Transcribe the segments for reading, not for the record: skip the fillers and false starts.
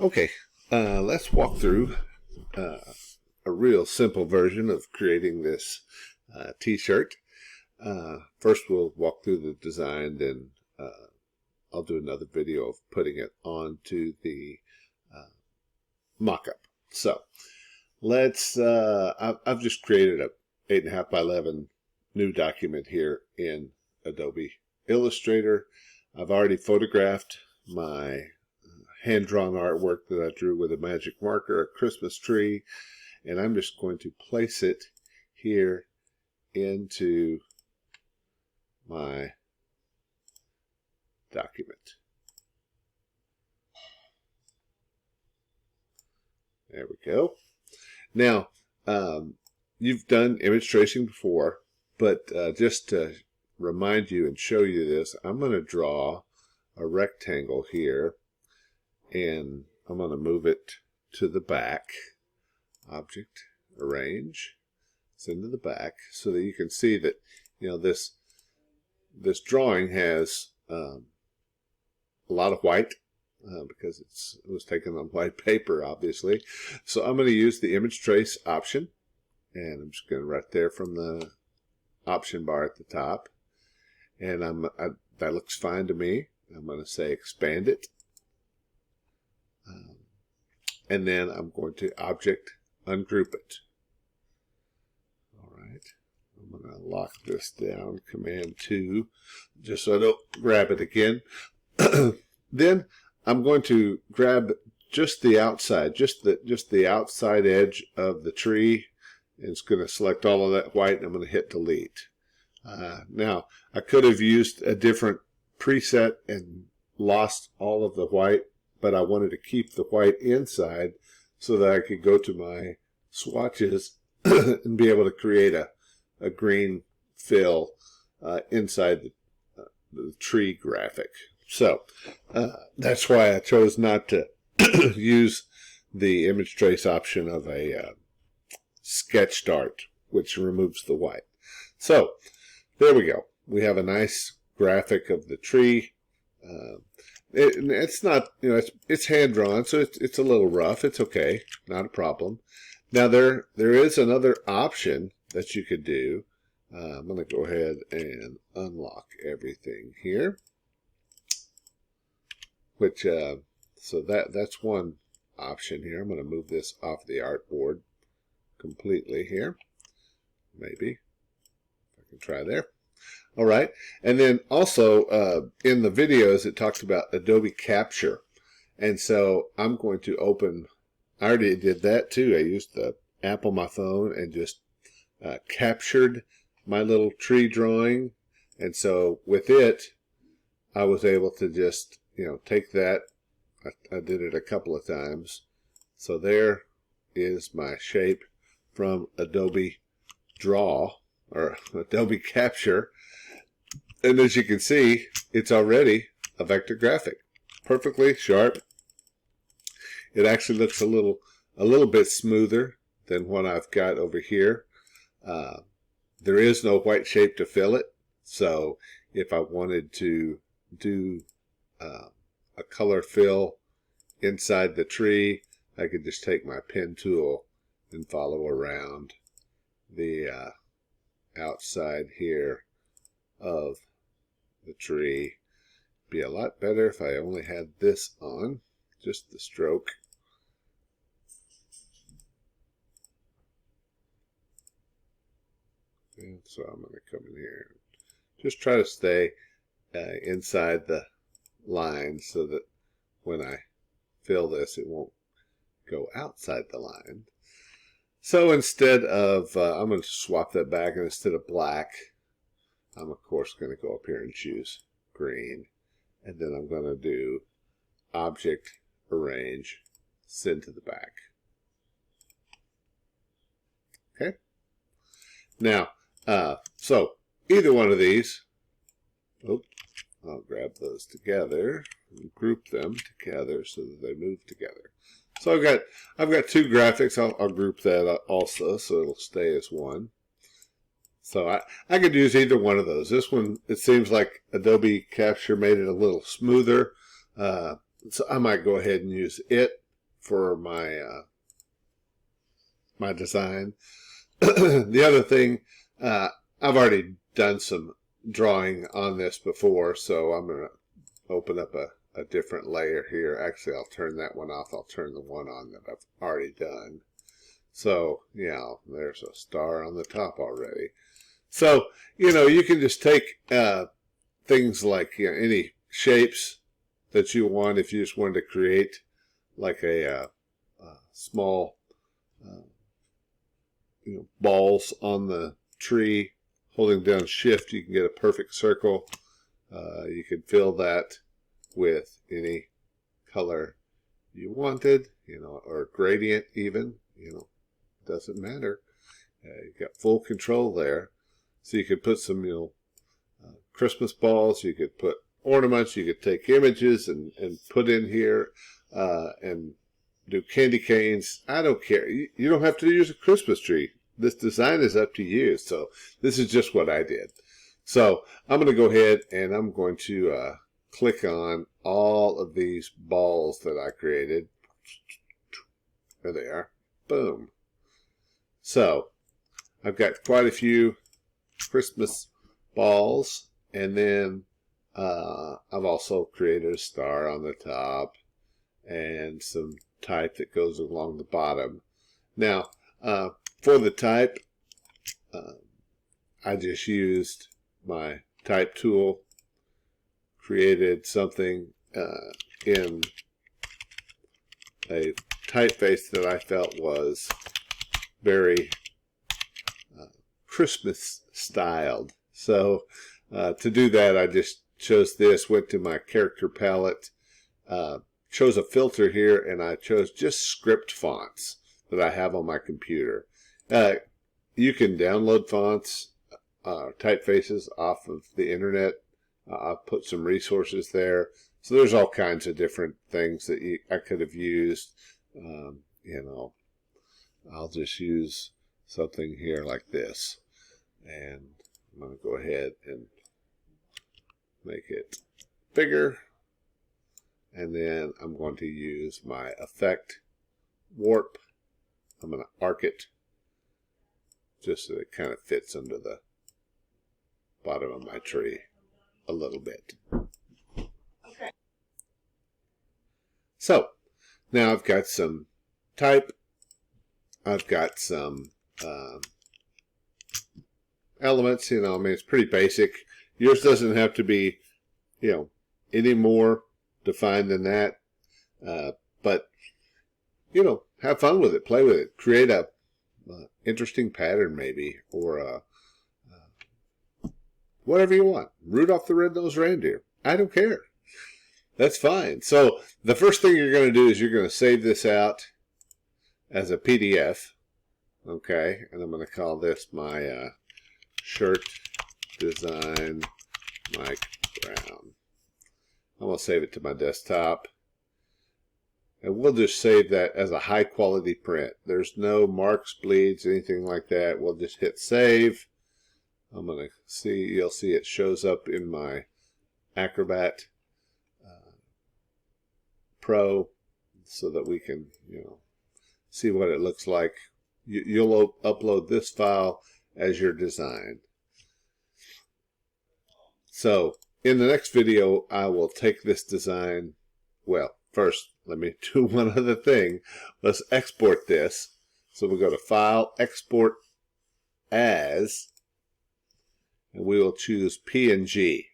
Okay, let's walk through uh, a real simple version of creating this t-shirt. First we'll walk through the design, then I'll do another video of putting it onto the mock-up. So let's, I've just created a 8.5 by 11 new document here in Adobe Illustrator. I've already photographed my hand-drawn artwork that I drew with a magic marker, a Christmas tree, and I'm just going to place it here into my document. There we go. Now, you've done image tracing before, but just to remind you and show you this, I'm going to draw a rectangle here, and I'm going to move it to the back. Object, arrange, send to the back, so that you can see that, you know, this drawing has a lot of white because it was taken on white paper, obviously. So I'm going to use the image trace option, and I'm just going to right there from the option bar at the top, and that looks fine to me. I'm going to say expand it. And then I'm going to object ungroup it. All right, I'm going to lock this down, Command 2, just so I don't grab it again. Then I'm going to grab just the outside, just the outside edge of the tree, and it's going to select all of that white, and I'm going to hit delete. Now, I could have used a different preset and lost all of the white, but I wanted to keep the white inside so that I could go to my swatches and be able to create a green fill inside the tree graphic. So that's why I chose not to use the image trace option of a sketch start, which removes the white. So there we go. We have a nice graphic of the tree. It's not, you know, it's hand drawn, so it's a little rough. It's okay, not a problem. Now there is another option that you could do. I'm going to go ahead and unlock everything here, which so that's one option here. I'm going to move this off the artboard completely here. Maybe if I can try there. All right, and then also in the videos it talks about Adobe Capture, and so I'm going to open, I already did that too. I used the app on my phone and just captured my little tree drawing, and so with it I was able to just, you know, take that. I did it a couple of times. So there is my shape from Adobe Draw or Adobe Capture. And as you can see, it's already a vector graphic, perfectly sharp. It actually looks a little bit smoother than what I've got over here. There is no white shape to fill it, so if I wanted to do a color fill inside the tree, I could just take my pen tool and follow around the outside here of the tree. Be a lot better if I only had this on, just the stroke. And so I'm going to come in here, just try to stay inside the line so that when I fill this, it won't go outside the line. So instead of, I'm going to swap that back, and instead of black, I'm of course going to go up here and choose green, and then I'm going to do object, arrange, send to the back. Okay. Now, so either one of these, I'll grab those together and group them together so that they move together. So I've got two graphics. I'll group that also so it'll stay as one. So I could use either one of those. This one, it seems like Adobe Capture made it a little smoother. So I might go ahead and use it. for my my design. The other thing, I've already done some drawing on this before, so I'm going to open up a different layer here. Actually, I'll turn that one off. I'll turn the one on that I've already done. So, yeah, there's a star on the top already. So, you can just take things like any shapes that you want. If you just wanted to create like a small balls on the tree, holding down shift, you can get a perfect circle. You can fill that with any color you wanted, or gradient even, doesn't matter. You've got full control there. So you could put some, Christmas balls, you could put ornaments, you could take images and put in here, and do candy canes. I don't care. You don't have to use a Christmas tree. This design is up to you. So this is just what I did. So I'm going to go ahead and I'm going to click on all of these balls that I created. There they are. Boom. So I've got quite a few Christmas balls, and then I've also created a star on the top and some type that goes along the bottom. Now, for the type, I just used my type tool, created something in a typeface that I felt was very Christmas styled. So to do that, I just chose this, went to my character palette, chose a filter here, and I chose just script fonts that I have on my computer. You can download fonts, typefaces off of the internet. I've put some resources there. So there's all kinds of different things that I could have used. I'll just use something here like this. And I'm going to go ahead and make it bigger. And then I'm going to use my effect warp. I'm going to arc it just so it kind of fits under the bottom of my tree a little bit. Okay. So now I've got some type. I've got some elements, it's pretty basic. Yours doesn't have to be, any more defined than that. But, have fun with it, play with it, create a interesting pattern maybe, or whatever you want. Rudolph the Red-Nosed Reindeer. I don't care. That's fine. So the first thing you're going to do is you're going to save this out as a PDF. Okay, and I'm going to call this my shirt design Mike Brown. I'm going to save it to my desktop. And we'll just save that as a high quality print. There's no marks, bleeds, anything like that. We'll just hit save. I'm going to see, you'll see it shows up in my Acrobat Pro so that we can, see what it looks like. You'll upload this file as your design. So in the next video, I will take this design. Well, first, let me do one other thing. Let's export this. So we'll go to File, Export As, and we will choose PNG.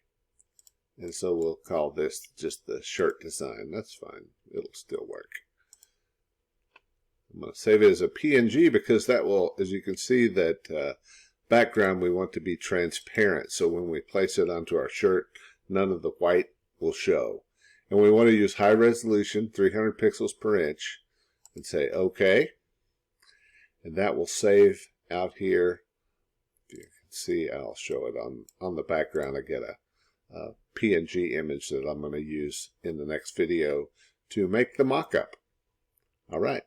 And so we'll call this just the shirt design. That's fine. It'll still work. I'm going to save it as a PNG because that will, as you can see, that background we want to be transparent. So when we place it onto our shirt, none of the white will show. And we want to use high resolution, 300 pixels per inch, and say OK. And that will save out here. If you can see, I'll show it on the background. I get a PNG image that I'm going to use in the next video to make the mock-up. All right.